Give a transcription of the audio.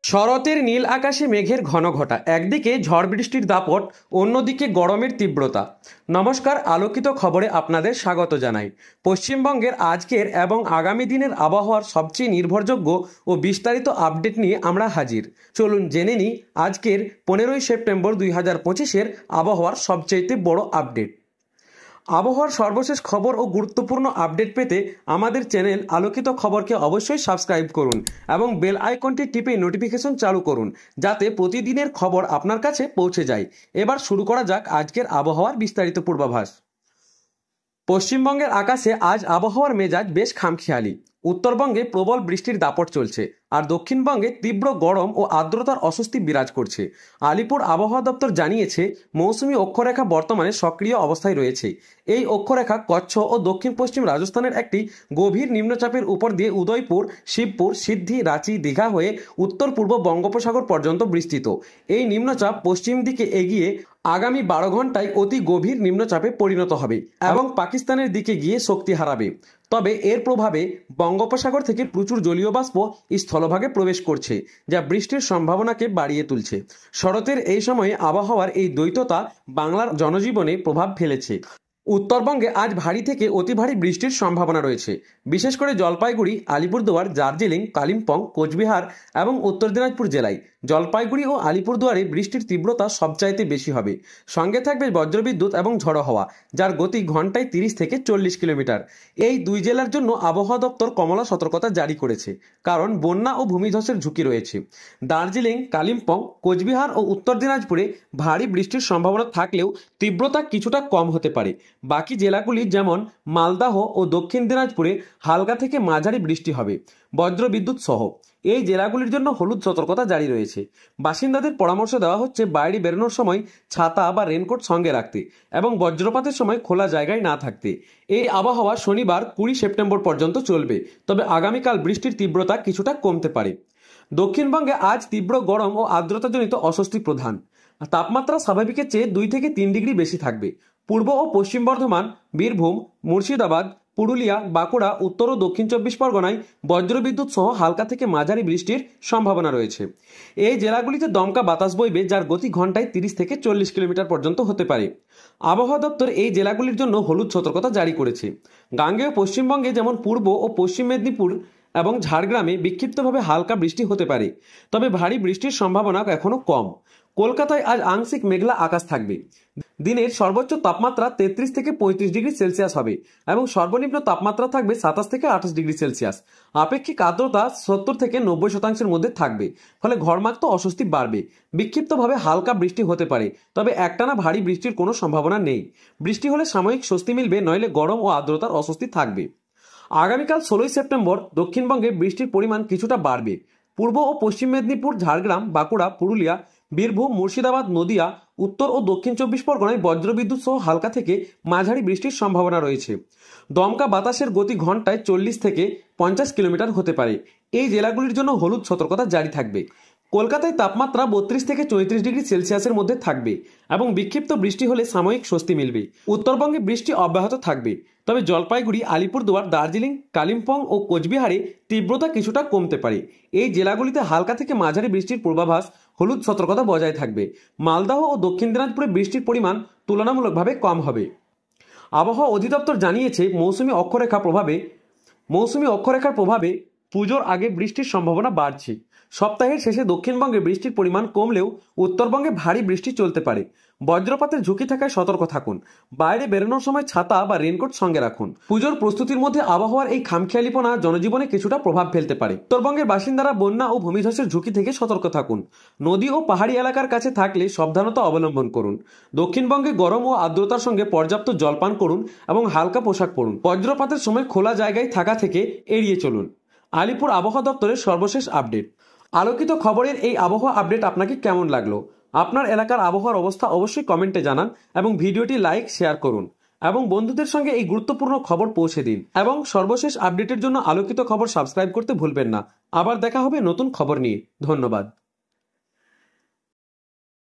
শরতের নীল আকাশে মেঘের ঘন ঘটা, একদিকে ঝড় বৃষ্টির দাপট, অন্যদিকে গরমের তীব্রতা। নমস্কার, আলোকিত খবরে আপনাদের স্বাগত জানাই। পশ্চিমবঙ্গের আজকের এবং আগামী দিনের আবহাওয়ার সবচেয়ে নির্ভরযোগ্য ও বিস্তারিত আপডেট নিয়ে আমরা হাজির। চলুন জেনে নিই আজকের 15ই সেপ্টেম্বর 2025-এর আবহাওয়ার সবচেয়ে বড় আপডেট। আবহাওয়ার সর্বশেষ খবর ও গুরুত্বপূর্ণ আপডেট পেতে আমাদের চ্যানেল আলোকিত খবরকে অবশ্যই সাবস্ক্রাইব করুন এবং বেল আইকনটি টিপে নোটিফিকেশন চালু করুন, যাতে প্রতিদিনের খবর আপনার কাছে পৌঁছে যায়। এবার শুরু করা যাক আজকের আবহাওয়ার বিস্তারিত পূর্বাভাস। পশ্চিমবঙ্গের আকাশে আজ আবহাওয়ার মেজাজ বেশ খামখেয়ালি। উত্তরবঙ্গে প্রবল বৃষ্টির দাপট চলছে, আর দক্ষিণবঙ্গে তীব্র গরম ও আর্দ্রতার অস্বস্তি বিরাজ করছে। আলিপুর আবহাওয়া দপ্তর জানিয়েছে, মৌসুমী অক্ষরেখা বর্তমানে সক্রিয় অবস্থায় রয়েছে। এই অক্ষরেখা কচ্ছ ও দক্ষিণ পশ্চিম রাজস্থানের একটি গভীর নিম্নচাপের উপর দিয়ে উদয়পুর, শিবপুর, সিদ্ধি, রাঁচি, দীঘা হয়ে উত্তর পূর্ব বঙ্গোপসাগর পর্যন্ত বিস্তৃত। এই নিম্নচাপ পশ্চিম দিকে এগিয়ে আগামী 12 ঘন্টায় অতি গভীর নিম্নচাপে পরিণত হবে এবং পাকিস্তানের দিকে গিয়ে শক্তি হারাবে। তবে এর প্রভাবে বঙ্গোপসাগর থেকে প্রচুর জলীয় বাষ্প স্থলভাগে প্রবেশ করছে, যা বৃষ্টির সম্ভাবনাকে বাড়িয়ে তুলছে। শরতের এই সময়ে আবহাওয়ার এই দ্বৈততা বাংলার জনজীবনে প্রভাব ফেলেছে। উত্তরবঙ্গে আজ ভারী থেকে অতি ভারী বৃষ্টির সম্ভাবনা রয়েছে, বিশেষ করে জলপাইগুড়ি, আলিপুরদুয়ার, দার্জিলিং, কালিম্পং, কোচবিহার এবং উত্তর দিনাজপুর জেলায়। জলপাইগুড়ি ও আলিপুরদুয়ারে বৃষ্টির তীব্রতা সবচাইতে বেশি হবে। সঙ্গে থাকবে বজ্রবিদ্যুৎ এবং ঝড়ো হাওয়া, যার গতি ঘন্টায় 30 থেকে 40 কিলোমিটার। এই দুই জেলার জন্য আবহাওয়া দপ্তর কমলা সতর্কতা জারি করেছে, কারণ বন্যা ও ভূমিধসের ঝুঁকি রয়েছে। দার্জিলিং, কালিম্পং, কোচবিহার ও উত্তর দিনাজপুরে ভারী বৃষ্টির সম্ভাবনা থাকলেও তীব্রতা কিছুটা কম হতে পারে। বাকি জেলাগুলি যেমন মালদাহ ও দক্ষিণ দিনাজপুরে হালকা থেকে মাঝারি বৃষ্টি হবে, বজ্রবিদ্যুৎ সহ। এই জেলাগুলির জন্য হলুদ সতর্কতা জারি রয়েছে। বাসিন্দাদের পরামর্শ দেওয়া হচ্ছে বাইরে বেরোনোর সময় ছাতা বা রেনকোট সঙ্গে রাখতে এবং বজ্রপাতের সময় খোলা জায়গায় না থাকতে। এই আবহাওয়া শনিবার 20 সেপ্টেম্বর পর্যন্ত চলবে, তবে আগামীকাল বৃষ্টির তীব্রতা কিছুটা কমতে পারে। দক্ষিণবঙ্গে আজ তীব্র গরম ও আর্দ্রতাজনিত অস্বস্তি প্রধান। তাপমাত্রা স্বাভাবিকের চেয়ে 2 থেকে 3 ডিগ্রি বেশি থাকবে। পূর্ব ও পশ্চিম বর্ধমান, বীরভূম, মুর্শিদাবাদ, পুরুলিয়া, বাঁকুড়া, উত্তর ও দক্ষিণ 24 পরগনায় বজ্রবিদ্যুৎ সহ হালকা থেকে মাঝারি বৃষ্টির সম্ভাবনা রয়েছে। এই জেলাগুলিতে দমকা বাতাস বইবে, যার গতি ঘন্টায় 30 থেকে 40 কিলোমিটার পর্যন্ত হতে পারে। আবহাওয়া দপ্তর এই জেলাগুলির জন্য হলুদ সতর্কতা জারি করেছে। গাঙ্গেয় পশ্চিমবঙ্গে যেমন পূর্ব ও পশ্চিম মেদিনীপুর এবং ঝাড়গ্রামে বিক্ষিপ্তভাবে হালকা বৃষ্টি হতে পারে, তবে ভারী বৃষ্টির সম্ভাবনা এখনও কম। কলকাতায় আজ আংশিক মেঘলা আকাশ থাকবে। দিনের সর্বোচ্চ তাপমাত্রা 33 থেকে 35 ডিগ্রি সেলসিয়াস হবে এবং সর্বনিম্ন তাপমাত্রা থাকবে 27 থেকে 28 ডিগ্রি সেলসিয়াস। আপেক্ষিক আর্দ্রতা 70 থেকে 90% মধ্যে থাকবে, ফলে ঘরমাক্ত অস্বস্তি বাড়বে। বিক্ষিপ্তভাবে হালকা বৃষ্টি হতে পারে, তবে একটানা ভারী বৃষ্টির কোনো সম্ভাবনা নেই। বৃষ্টি হলে সাময়িক স্বস্তি মিলবে, নইলে গরম ও আর্দ্রতার অস্বস্তি থাকবে। আগামীকাল 16 সেপ্টেম্বর দক্ষিণবঙ্গে বৃষ্টির পরিমাণ কিছুটা বাড়বে। পূর্ব ও পশ্চিম মেদিনীপুর, ঝাড়গ্রাম, বাঁকুড়া, পুরুলিয়া, বীরভূম, মুর্শিদাবাদ, নদিয়া, উত্তর ও দক্ষিণ 24 পরগনায় বজ্রবিদ্যুৎ সহ হালকা থেকে মাঝারি বৃষ্টির সম্ভাবনা রয়েছে। দমকা বাতাসের গতি ঘন্টায় 40 থেকে 50 কিলোমিটার হতে পারে। এই জেলাগুলির জন্য হলুদ সতর্কতা জারি থাকবে। কলকাতায় তাপমাত্রা 32 থেকে 34 ডিগ্রি সেলসিয়াসের মধ্যে থাকবে এবং বিক্ষিপ্ত বৃষ্টি হলে সাময়িক স্বস্তি মিলবে। উত্তরবঙ্গে বৃষ্টি অব্যাহত থাকবে, তবে জলপাইগুড়ি, আলিপুরদুয়ার, দার্জিলিং, কালিম্পং ও কোচবিহারে তীব্রতা কিছুটা কমতে পারে। এই জেলাগুলিতে হালকা থেকে মাঝারি বৃষ্টির পূর্বাভাস, হলুদ সতর্কতা বজায় থাকবে। মালদহ ও দক্ষিণ দিনাজপুরে বৃষ্টির পরিমাণ তুলনামূলকভাবে কম হবে। আবহাওয়া অধিদপ্তর জানিয়েছে, মৌসুমী অক্ষরেখার প্রভাবে পুজোর আগে বৃষ্টির সম্ভাবনা বাড়ছে। সপ্তাহের শেষে দক্ষিণবঙ্গে বৃষ্টির পরিমাণ কমলেও উত্তরবঙ্গে ভারী বৃষ্টি চলতে পারে। বজ্রপাতের ঝুঁকি থাকায় সতর্ক থাকুন। বাইরে বেরোনোর সময় ছাতা বা রেনকোট সঙ্গে রাখুন। পুজোর প্রস্তুতির মধ্যে আবহাওয়ার এই খামখেয়ালিপনা জনজীবনে কিছুটা প্রভাব ফেলতে পারে। উত্তরবঙ্গের বাসিন্দারা বন্যা ও ভূমিধসের ঝুঁকি থেকে সতর্ক থাকুন। নদী ও পাহাড়ি এলাকার কাছে থাকলে সাবধানতা অবলম্বন করুন। দক্ষিণবঙ্গে গরম ও আর্দ্রতার সঙ্গে পর্যাপ্ত জলপান করুন এবং হালকা পোশাক পরুন। বজ্রপাতের সময় খোলা জায়গায় থাকা থেকে এড়িয়ে চলুন। আলিপুর আবহাওয়া দপ্তরের সর্বশেষ আপডেট। আলোকিত খবরের এই আবহাওয়া আপডেট আপনাকে কেমন লাগলো? আপনার এলাকার আবহাওয়ার অবস্থা অবশ্যই কমেন্টে জানান এবং ভিডিওটি লাইক, শেয়ার করুন এবং বন্ধুদের সঙ্গে এই গুরুত্বপূর্ণ খবর পৌঁছে দিন। এবং সর্বশেষ আপডেটের জন্য আলোকিত খবর সাবস্ক্রাইব করতে ভুলবেন না। আবার দেখা হবে নতুন খবর নিয়ে। ধন্যবাদ।